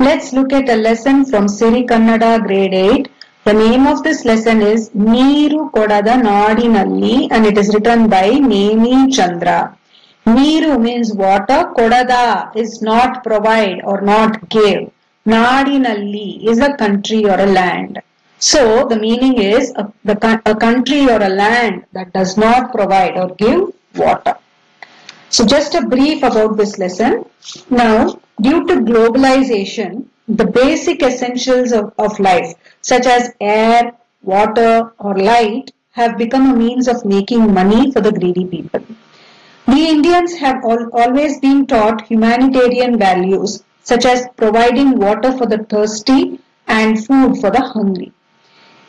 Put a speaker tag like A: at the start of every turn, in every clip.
A: Let's look at a lesson from Siri Kannada grade 8. The name of this lesson is Neeru Kodada Nadinalli and it is written by Nemi Chandra. Neeru means water, Kodada is not provide or not give. Nadinalli is a country or a land. So the meaning is a country or a land that does not provide or give water. So just a brief about this lesson. Now, due to globalization, the basic essentials of life, such as air, water, or light, have become a means of making money for the greedy people. We Indians have always been taught humanitarian values, such as providing water for the thirsty and food for the hungry.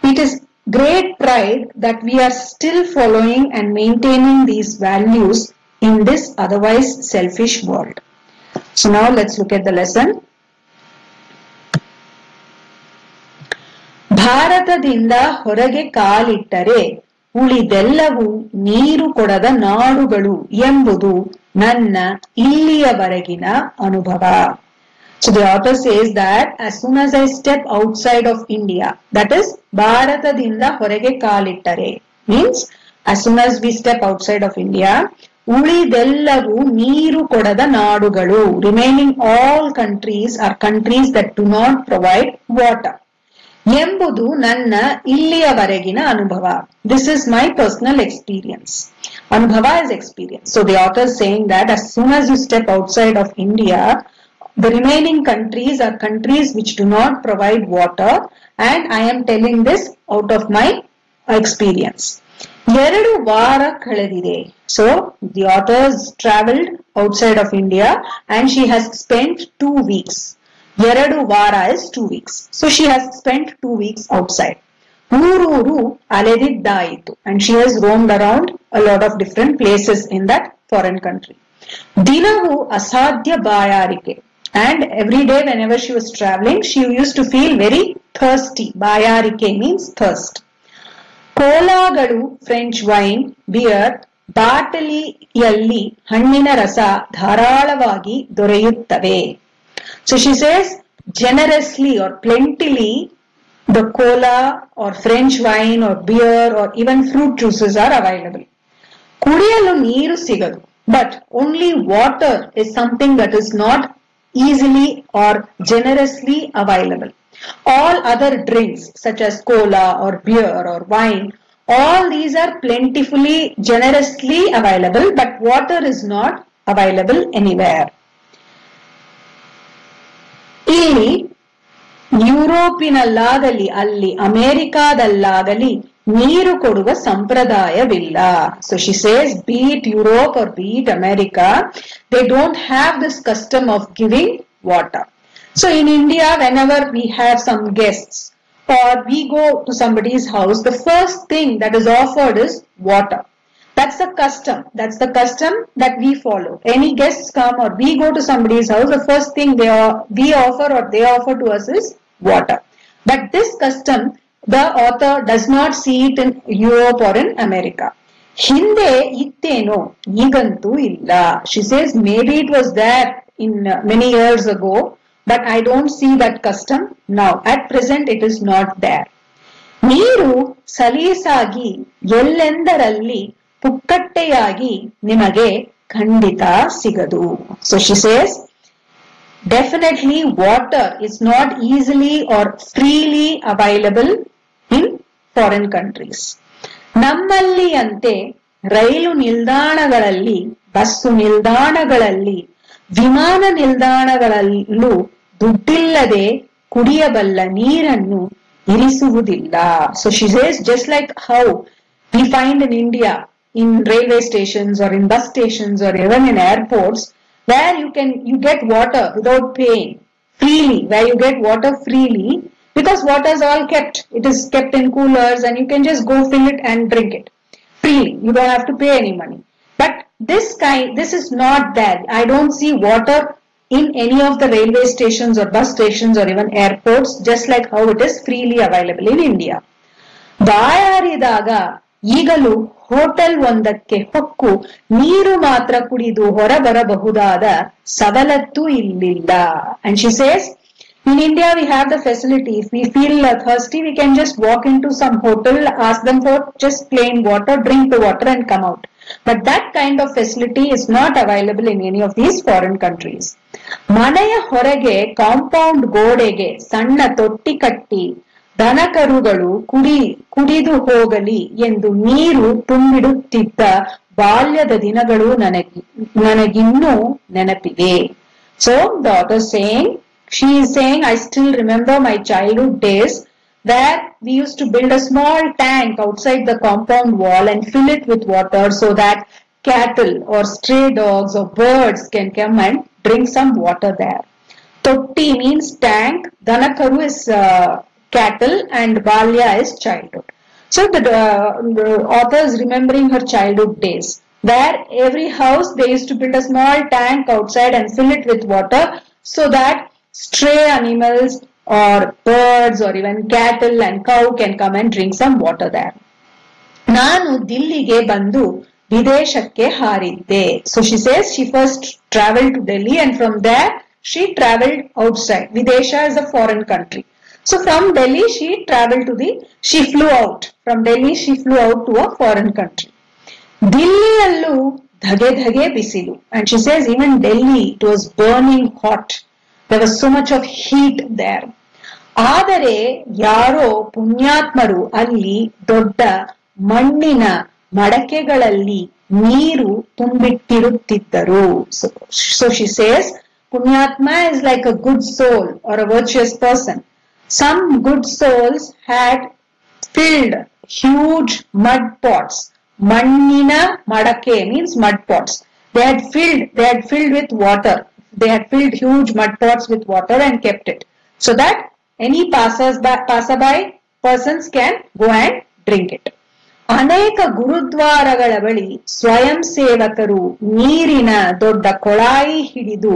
A: It is great pride that we are still following and maintaining these values in this otherwise selfish world. So now let's look at the lesson. ಭಾರತದಿಂದ ಹೊರಗೆ ಕಾಲಿಟ್ಟರೆ ಉಳಿದೆಲ್ಲವೂ ನೀರು ಕೊಡದ ನಾಡುಗಳು ಎಂಬುದು ನನ್ನ ಇಲ್ಲಿಯವರೆಗಿನ ಅನುಭವ. So the author says that as soon as I step outside of India, that is ಭಾರತದಿಂದ ಹೊರಗೆ ಕಾಲಿಟ್ಟರೆ means as soon as we step outside of India, ಉಳಿದೆಲ್ಲವೂ ನೀರು ಕೊಡದ ನಾಡುಗಳು, remaining all countries are countries that do not provide water. ಎಂಬುದು ನನ್ನ ಇಲ್ಲಿಯವರೆಗಿನ ಅನುಭವ. This is my personal experience. Anubhava is experience. So the author is saying that as soon as you step outside of India, the remaining countries are countries which do not provide water, and I am telling this out of my experience. 2 ವಾರ ಕಳೆದಿದೆ. So the author has traveled outside of India and she has spent 2 weeks. 2 ವಾರ is 2 weeks. So she has spent 2 weeks outside. ಊರೂರು ಅಲೆದಿದ್ದಾಯಿತು and she has roamed around a lot of different places in that foreign country. ದಿನವೂ ಅಸಾಧ್ಯ ಬಾಯಾರಿಕೆ. And every day whenever she was traveling, she used to feel very thirsty. Bayarike means thirst. ಕೋಲಾಗಳು, French wine, beer, ಬಾಟಲಿಯಲ್ಲಿ ಹಣ್ಣಿನ ರಸ ಧಾರಾಳವಾಗಿ ದೊರೆಯುತ್ತವೆ. So she says generously or plentifully the cola or French wine or beer or even fruit juices are available. ಕುಡಿಯಲು ನೀರು ಸಿಗದು, but only water is something that is not easily or generously available. All other drinks such as cola or beer or wine, all these are plentifully, generously available, but water is not available anywhere. ಇಲ್ಲಿ ಯುರೋಪಿನಲ್ಲಾಗಲಿ ಅಲ್ಲಿ ಅಮೆರಿಕಾದಲ್ಲಾಗಲಿ ನೀರು ಕೊಡುವ ಸಂಪ್ರದಾಯವಿಲ್ಲ. So she says, be it Europe or be it America, they don't have this custom of giving water. So in India, whenever we have some guests or we go to somebody's house, the first thing that is offered is water. That's the custom. That's the custom that we follow. Any guests come or we go to somebody's house, the first thing we offer or they offer to us is water. But this custom, the author does not see it in Europe or in America. ಹಿಂದೆ ಇತ್ತೇನೋ, ಈಗಂತೂ ಇಲ್ಲ. She says maybe it was there in many years ago, but I don't see that custom now. At present it is not there. ನೀರು ಸಲೀಸಾಗಿ ಎಲ್ಲೆಂದರಲ್ಲಿ ಪುಕ್ಕಟ್ಟೆಯಾಗಿ ನಿಮಗೆ ಖಂಡಿತ ಸಿಗದು. So she says definitely water is not easily or freely available in foreign countries. ನಮ್ಮಲ್ಲಿ ಅಂತೆ ರೈಲು ನಿಲ್ದಾಣಗಳಲ್ಲಿ, bus ನಿಲ್ದಾಣಗಳಲ್ಲಿ, ವಿಮಾನ ನಿಲ್ದಾಣಗಳಲ್ಲೂ ದುಡ್ಡಿಲ್ಲದೆ ಕುಡಿಯಬಲ್ಲ ನೀರನ್ನು ಇರಿಸುವುದಿಲ್ಲ. So she says just like how we find in India in railway stations or in bus stations or even in airports where you get water without paying freely, where you get water freely because water is all kept. It is kept in coolers and you can just go fill it and drink it freely. You don't have to pay any money. But this is not there. I don't see water in any of the railway stations or bus stations or even airports, just like how it is freely available in India. ಬಾಯಾರಿದಾಗ ಈಗಲೂ hotel ಒಂದಕ್ಕೆ ಹೊಕ್ಕು ನೀರು ಮಾತ್ರ ಕುಡಿದು ಹೊರಬರಬಹುದಾದ ಸವಲತ್ತು ಇಲ್ಲಿಲ್ಲ. And she says In India, we have the facility. If we feel thirsty, we can just walk into some hotel, ask them for just plain water, drink the water and come out. But that kind of facility is not available in any of these foreign countries. ಮನೆಯ ಹೊರಗೆ compound ಗೋಡೆಗೆ ಸಣ್ಣ ತೊಟ್ಟಿ ಕಟ್ಟಿ ದನಕರುಗಳು ಕುಡಿದು ಹೋಗಲಿ ಎಂದು ನೀರು ತುಂಬಿಡುತ್ತಿದ್ದ ಬಾಲ್ಯದ ದಿನಗಳು ನನಗಿನ್ನೂ ನೆನಪಿವೆ. So the author she is saying, I still remember my childhood days where we used to build a small tank outside the compound wall and fill it with water so that cattle or stray dogs or birds can come and drink some water there. Totti means tank, Danakaru is cattle and Balya is childhood. So the author is remembering her childhood days where every house they used to build a small tank outside and fill it with water so that stray animals or birds or even cattle and cow can come and drink some water there. ನಾನು ದಿಲ್ಲಿಗೆ ಬಂದು ವಿದೇಶಕ್ಕೆ ಹಾರಿದ್ದೆ. So she says she first traveled to Delhi and from there she traveled outside. Videsha is a foreign country. So from Delhi she flew out. From Delhi she flew out to a foreign country. ದಿಲ್ಲಿಯಲ್ಲೂ ಧಗೆ ಬಿಸಿಲು. And she says even Delhi it was burning hot. There was so much of heat there. ಆದರೆ ಯಾರೋ ಪುಣ್ಯಾತ್ಮರು ಅಲ್ಲಿ ದೊಡ್ಡ ಮಣ್ಣಿನ ಮಡಕೆಗಳಲ್ಲಿ ನೀರು ತುಂಬಿಟ್ಟಿರುತ್ತಿದ್ದರು. So she says Punyatma is like a good soul or a virtuous person. Some good souls had filled huge mud pots. Mannina madake means mud pots. They had filled with water. They had filled huge mud pots with water and kept it so that any passerby persons can go and drink it. ಅನೇಕ ಗುರುದ್ವಾರಗಳ ಬಳಿ ಸ್ವಯಂ ಸೇವಕರು ನೀರಿನ ದೊಡ್ಡ ಕೊಳಾಯಿ ಹಿಡಿದು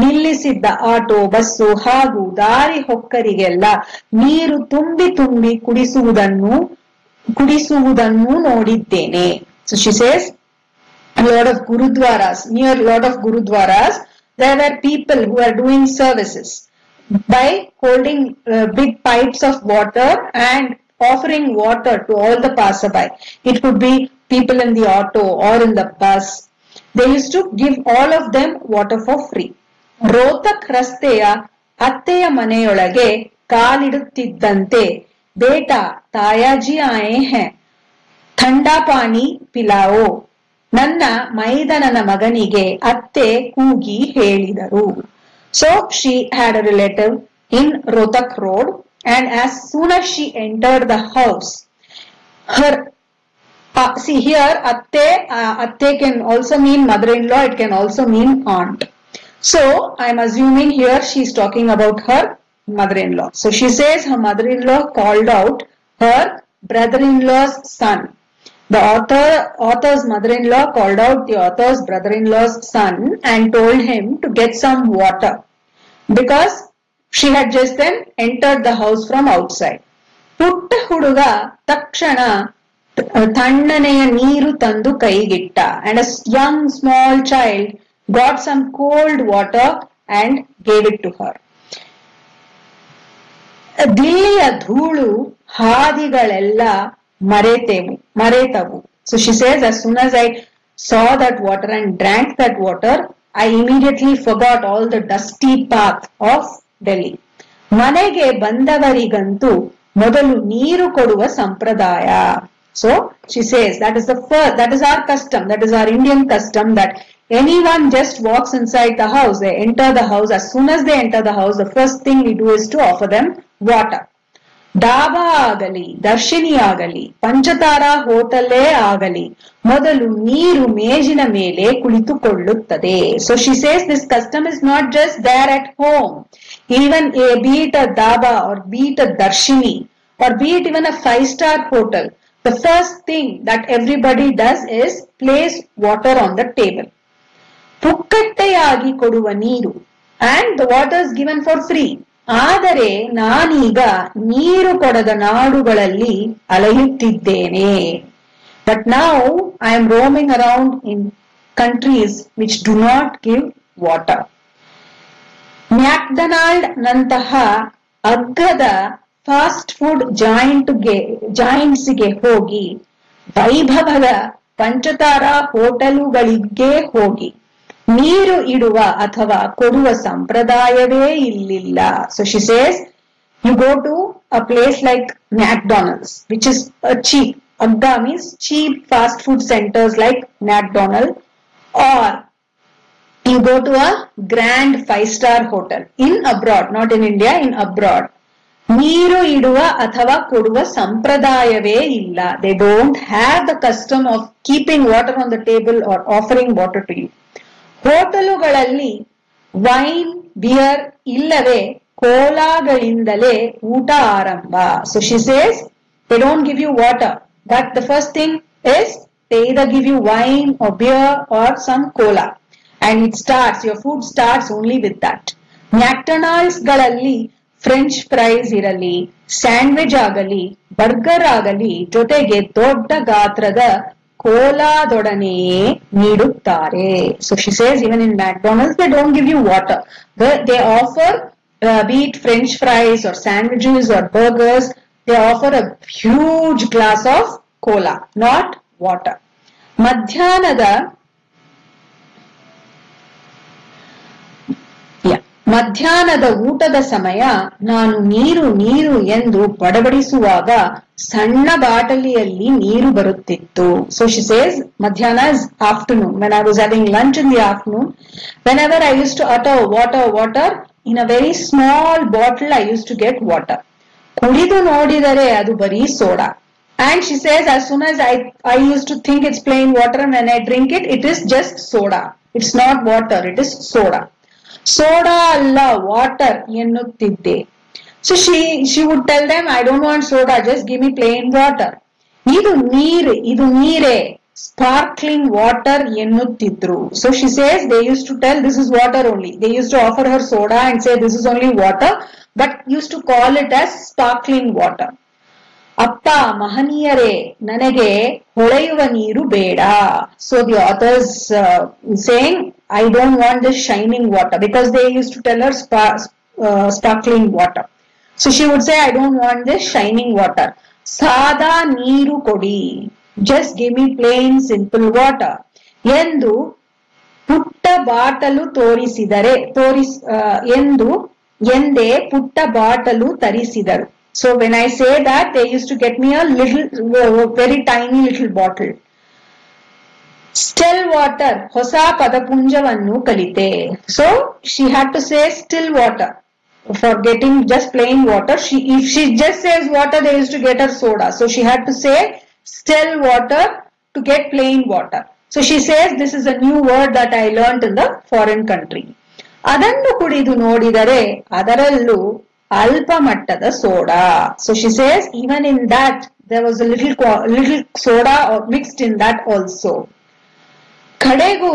A: ನಿಲ್ಲಿಸಿದ್ದ auto, bus ಹಾಗೂ ದಾರಿ ಹೊಕ್ಕರಿಗೆಲ್ಲ ನೀರು ತುಂಬಿ ಕುಡಿಸುವುದನ್ನು ನೋಡಿದ್ದೇನೆ. So she says near a lot of gurudwaras there were people who are doing services by holding big pipes of water and offering water to all the passerby. It could be people in the auto or in the bus. They used to give all of them water for free. ರೋಹ್ತಕ್ ರಸ್ತೆಯ ಅತ್ತೆಯ ಮನೆಯೊಳಗೆ ಕಾಲಿಡುತ್ತಿದ್ದಂತೆ ಬೇಟಾ ತಾಯಾಜಿ ಆಯೆ high ಥಂಡಾ ಪಾನಿ ಪಿಲಾವೋ, ನನ್ನ ಮೈದನನ ಮಗನಿಗೆ ಅತ್ತೆ ಕೂಗಿ ಹೇಳಿದರು. So she had a relative in Rohtak Road and as soon as she entered the house, see here atte can also mean mother-in-law, it can also mean aunt. So I'm assuming here she's talking about her mother-in-law. So she says her mother-in-law called out her brother-in-law's son. The author's mother-in-law called out the author's brother-in-law's son and told him to get some water because she had just then entered the house from outside. ಪುಟ್ಟ ಹುಡುಗ ತಕ್ಷಣ ತಣ್ಣನೆಯ ನೀರು ತಂದು ಕೈಗಿಟ್ಟ. And a young small child got some cold water and gave it to her. ದಿಲ್ಲಿಯ ಧೂಳು ಹಾದಿಗಳೆಲ್ಲ ಮರೆತವು. So she says as soon as I saw that water and drank that water, I immediately forgot all the dusty path of Delhi. ಮನೆಗೆ ಬಂದವರಿಗಂತೂ ಮೊದಲು ನೀರು ಕೊಡುವ ಸಂಪ್ರದಾಯ. So she says that is our custom, that is our Indian custom, that anyone just walks inside the house, they enter the house, as soon as they enter the house, the first thing we do is to offer them water. Dhaba ಆಗಲಿ, ದರ್ಶಿನಿ ಆಗಲಿ, ಪಂಚತಾರಾ ಹೋಟೆಲೇ ಆಗಲಿ, ಮೊದಲು ನೀರು ಮೇಜಿನ ಮೇಲೆ ಕುಳಿತುಕೊಳ್ಳುತ್ತದೆ. So she says this custom is not just there at home. Even be it a dhaba or be it a darshini or be it even a 5-star hotel, the first thing that everybody does is place water on the table. ಪುಕ್ಕಟ್ಟೆಯಾಗಿ ಕೊಡುವ ನೀರು and the water is given for free. ಆದರೆ ನಾನೀಗ ನೀರು ಕೊಡದ ನಾಡುಗಳಲ್ಲಿ ಅಲೆಯುತ್ತಿದ್ದೇನೆ. But now I am roaming around in countries which do not give water. McDonald ನಂತಹ ಅಗ್ಗದ fast food ಜಾಯಿಂಟ್ಸ್ಗೆ ಹೋಗಿ, ವೈಭವದ ಪಂಚತಾರ ಹೋಟೆಲುಗಳಿಗೆ ಹೋಗಿ ನೀರು ಇಡುವ ಅಥವಾ ಕೊಡುವ ಸಂಪ್ರದಾಯವೇ ಇಲ್ಲಿಲ್ಲ. So she says, you go to a place like McDonald's, which is a cheap, Agga means cheap fast food centers like McDonald's, or you go to a grand 5-star hotel in abroad, not in India, in abroad. ನೀರು ಇಡುವ ಅಥವಾ ಕೊಡುವ ಸಂಪ್ರದಾಯವೇ ಇಲ್ಲ. They don't have the custom of keeping water on the table or offering water to you. ಹೋಟೆಲುಗಳಲ್ಲಿ wine, beer ಇಲ್ಲವೇ ಕೋಲಾಗಳಿಂದಲೇ ಊಟ ಆರಂಭ. So she says, they don't give you water, but the first thing is they either give you wine or beer or some cola, and it starts, your food starts only with that. McDonald's ಗಳಲ್ಲಿ French fries ಇರಲಿ, sandwich ಆಗಲಿ, burger ಆಗಲಿ, ಜೊತೆಗೆ ದೊಡ್ಡ ಗಾತ್ರದ ಕೋಲಾದೊಡನೆಯೇ ನೀಡುತ್ತಾರೆ. So she says, even in McDonald's they don't give you water. They offer, be it French fries or sandwiches or burgers, they offer a huge glass of cola, not water. ಮಧ್ಯಾಹ್ನದ ಊಟದ ಸಮಯ ನಾನು ನೀರು ನೀರು ಎಂದು ಬಡಬಡಿಸುವಾಗ ಸಣ್ಣ ಬಾಟಲಿಯಲ್ಲಿ ನೀರು ಬರುತ್ತಿತ್ತು. So she says, madhyana is afternoon. When I was having lunch in the afternoon, whenever I used to utter water, in a very small bottle I used to get water. ಕುಡಿದು ನೋಡಿದರೆ ಅದು ಬರೀ soda. And she says, as soon as I used to think it's plain water, and when I drink it, it is just soda. It's not water, it is soda. Soda alla water ಎನ್ನುತ್ತಿದ್ದೆ. So she would tell them, I don't want soda, just give me plain water. ಇದು ನೀರೇ, sparkling water ಎನ್ನುತ್ತಿದ್ರು. So she says, they used to tell this is water only. They used to offer her soda and say this is only water, but used to call it as sparkling water. ಅಪ್ಪ ಮಹನೀಯರೇ, ನನಗೆ ಹೊಳೆಯುವ ನೀರು ಬೇಡ. So the authors saying, I don't want this shining water, because they used to tell her sparkling water. So she would say, I don't want this shining water. Sada ನೀರು ಕೊಡಿ, just give me plain simple water ಎಂದು ಪುಟ್ಟ bottle ಎಂದೇ ಪುಟ್ಟ bottle ತರಿಸಿದರು. So when I say that, they used to get me a very tiny little bottle. Still water, ಹೊಸ ಪದಪುಂಜವನ್ನು ಕಲಿತೆ. So she had to say still water for getting just plain water. If she just says water, they used to get her soda. So she had to say still water to get plain water. So she says, this is a new word that I learned in the foreign country. ಅದನ್ನು ಕುಡಿದು ನೋಡಿದರೆ ಅದರಲ್ಲೂ ಅಲ್ಪ ಮಟ್ಟದ soda. So she says, even in that there was a little soda mixed in that also. ಕಡೆಗೂ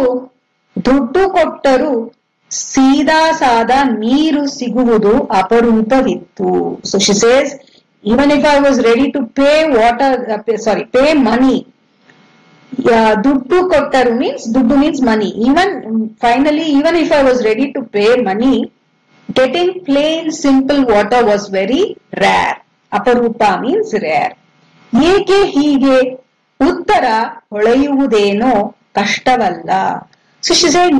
A: ದುಡ್ಡು ಕೊಟ್ಟರು ಸೀದಾ ಸಾದಾ ನೀರು ಸಿಗುವುದು ಅಪರೂಪವಿತ್ತು. So she says, even if I was ready to pay money, ದುಡ್ಡು ಕೊಟ್ಟರು ದುಡ್ಡು means money. Even if I was ready to pay money, getting plain simple water was very rare. Aparupa means rare. ಏಕೆ ಹೀಗೆ? ಉತ್ತರ ಹೊಳೆಯುವುದೇನೋ ಕಷ್ಟವಲ್ಲ. So she said,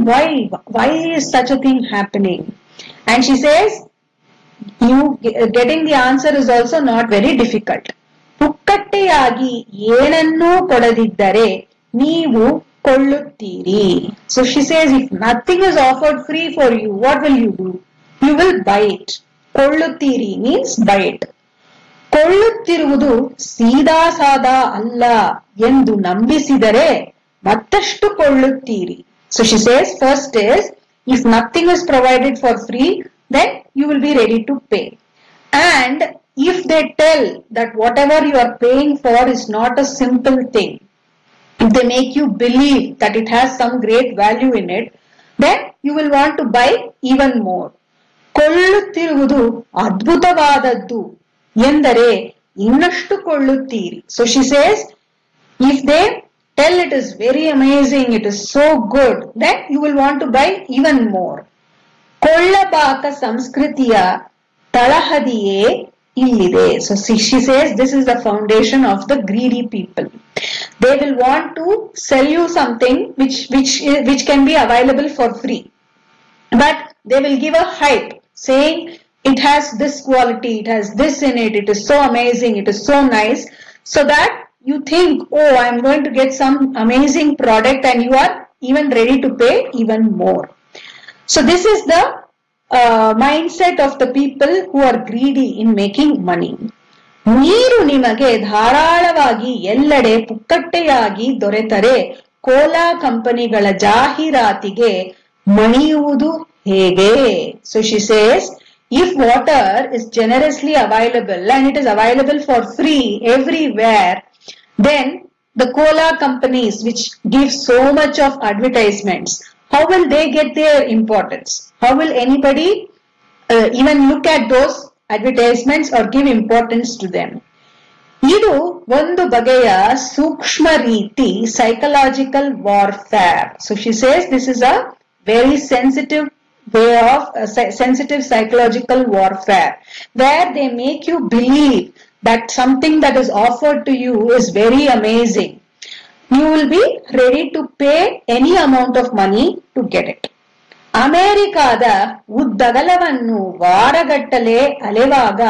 A: why is such a thing happening? And she says, getting the answer is also not very difficult. ಪುಕ್ಕಟ್ಟೆಯಾಗಿ ಏನನ್ನೂ ಕೊಡದಿದ್ದರೆ ನೀವು ಕೊಳ್ಳುತ್ತೀರಿ. So she says, if nothing is offered free for you, what will you do? You will buy it. ಕೊಳ್ಳುತ್ತೀರಿ means buy it. ಕೊಳ್ಳುತ್ತಿರುವುದು ಸೀದಾ ಸಾದಾ ಅಲ್ಲ ಎಂದು ನಂಬಿಸಿದರೆ ಮತ್ತಷ್ಟು ಕೊಳ್ಳುತ್ತೀರಿ. So she says, first is, if nothing is provided for free, then you will be ready to pay. And if they tell that whatever you are paying for is not a simple thing, if they make you believe that it has some great value in it, then you will want to buy even more. ಕೊಳ್ಳುತ್ತಿರುವುದು ಅದ್ಭುತವಾದದ್ದು ಎಂದರೆ ಇನ್ನಷ್ಟು ಕೊಳ್ಳುತ್ತೀರಿ. So she says, if they tell it is very amazing, it is so good, then you will want to buy even more. ಕೊಳ್ಳಬಾಕ ಸಂಸ್ಕೃತಿಯ ತಳಹದಿಯೇ ಇಲ್ಲಿದೆ. So she says this is the foundation of the greedy people. They will want to sell you something which can be available for free, but they will give a hype saying it has this quality, it has this in it, it is so amazing, it is so nice, so that you think, oh, I am going to get some amazing product, and you are even ready to pay even more. So this is the mindset of the people who are greedy in making money. ನೀರು ನಿಮಗೆ ಧಾರಾಳವಾಗಿ ಎಲ್ಲೆಡೆ ಪುಕ್ಕಟ್ಟೆಯಾಗಿ ದೊರೆತರೆ Cola ಕಂಪನಿಗಳ ಜಾಹೀರಾತಿಗೆ ಮಣಿಯುವುದು ಹೇಗೆ? So she says, if water is generously available and it is available for free everywhere, then the cola companies which give so much of advertisements, how will they get their importance? How will anybody even look at those advertisements or give importance to them? ಇದು ಒಂದು ಬಗೆಯ ಸೂಕ್ಷ್ಮ ರೀತಿ psychological warfare. So she says this is a very sensitive way of sensitive psychological warfare, where they make you believe that something that is offered to you is very amazing. You will be ready to pay any amount of money to get it. ಅಮೆರಿಕಾದ ಉದ್ದಗಲವನ್ನು ವಾರಗಟ್ಟಲೆ ಅಲೆವಾಗ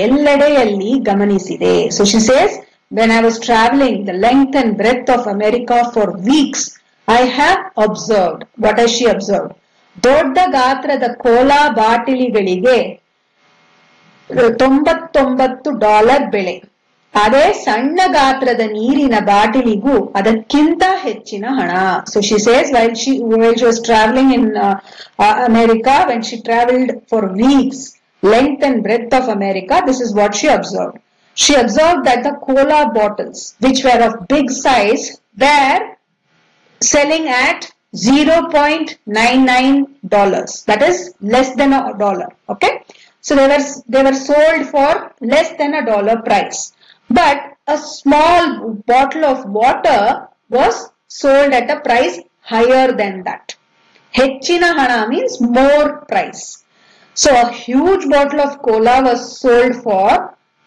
A: ಎಲ್ಲೆಡೆಯಲ್ಲಿ ಗಮನಿಸಿದೆ. So she says, when I was traveling the length and breadth of America for weeks, I have observed. What has she observed? ದೊಡ್ಡ ಗಾತ್ರದ Cola ಬಾಟಲಿಗಳಿಗೆ $99 ಬೆಲೆ. ಅದೇ ಸಣ್ಣ ಗಾತ್ರದ ನೀರಿನ ಬಾಟಲಿಗೂ ಅದಕ್ಕಿಂತ ಹೆಚ್ಚಿನ ಹಣ. So she says while she was traveling in America, when she traveled for weeks, length and breadth of America, this is what she observed. She observed that the cola bottles, which were of big size, were selling at $0.99. That is less than $1. Okay, so they were sold for less than $1 price. But a small bottle of water was sold at a price higher than that. Hechina hana means more price. So a huge bottle of cola was sold for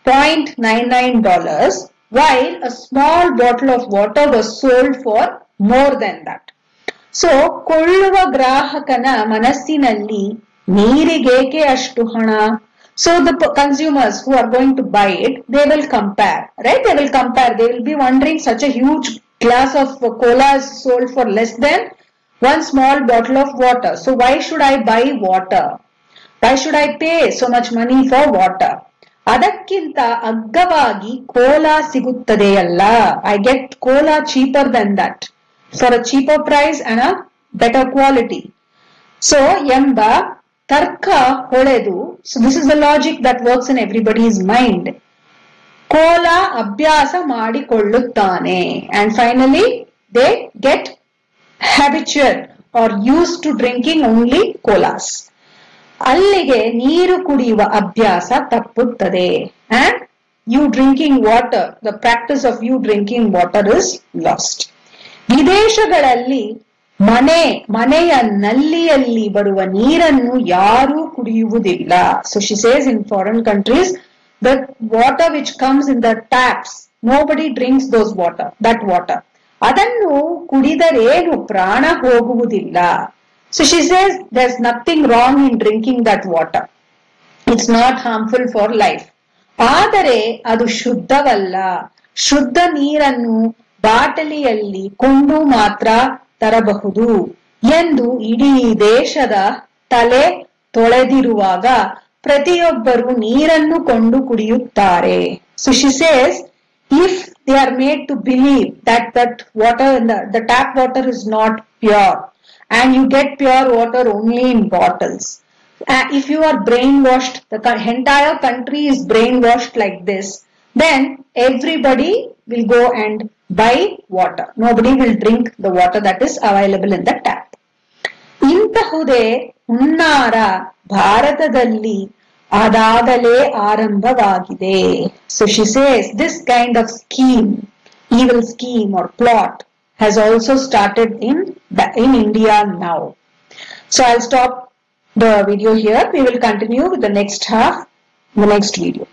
A: $0.99, while a small bottle of water was sold for more than that. So ಕೊಳ್ಳುವ ಗ್ರಾಹಕನ ಮನಸ್ಸಿನಲ್ಲಿ ನೀರಿಗೇಕೆ ಅಷ್ಟು ಹಣ? So the consumers who are going to buy it, they will compare, right? They will compare. They will be wondering, such a huge glass of cola is sold for less than one small bottle of water. So why should I buy water? Why should I pay so much money for water? ಅದಕ್ಕಿಂತ ಅಗ್ಗವಾಗಿ Cola ಸಿಗುತ್ತದೆಯಲ್ಲ. I get cola cheaper than that, for a cheaper price and a better quality. So ಎಂಬ ತರ್ಕ ಹೊಳೆದು, so this is the logic that works in everybody's mind. Cola ಅಭ್ಯಾಸ ಮಾಡಿಕೊಳ್ಳುತ್ತಾನೆ, and finally they get habitual or used to drinking only colas. ಅಲ್ಲಿಗೆ ನೀರು ಕುಡಿಯುವ ಅಭ್ಯಾಸ ತಪ್ಪುತ್ತದೆ, and you drinking water, the practice of you drinking water is lost. ವಿದೇಶಗಳಲ್ಲಿ ಮನೆಯ ನಲ್ಲಿಯಲ್ಲಿ ಬರುವ ನೀರನ್ನು ಯಾರೂ ಕುಡಿಯುವುದಿಲ್ಲ. So she says in foreign countries, the water which comes in the taps, nobody drinks that water. ಅದನ್ನು ಕುಡಿದರೇನು ಪ್ರಾಣ ಹೋಗುವುದಿಲ್ಲ. So she says there's nothing wrong in drinking that water. It's not harmful for life. ಆದರೆ ಅದು ಶುದ್ಧವಲ್ಲ. ಶುದ್ಧ ನೀರನ್ನು ಬಾಟಲಿಯಲ್ಲಿ ಕೊಂಡು ಮಾತ್ರ ತರಬಹುದು ಎಂದು ಇಡೀ ದೇಶದ ತಲೆ ತೊಳೆದಿರುವಾಗ ಪ್ರತಿಯೊಬ್ಬರು ನೀರನ್ನು ಕೊಂಡು ಕುಡಿಯುತ್ತಾರೆ. So she says, if they are made to believe that water, the tap water is not pure, and you get pure water only in bottles, if you are brainwashed, the entire country is brainwashed like this, then everybody will go and buy water. Nobody will drink the water that is available in the tap. ಇಂತಹುದೇ ಹುನ್ನಾರ ಭಾರತದಲ್ಲಿ ಅದಾಗಲೇ ಆರಂಭವಾಗಿದೆ. So she says this kind of scheme, evil scheme or plot, has also started in India now. So I'll stop the video here. We will continue with the next half in the next video.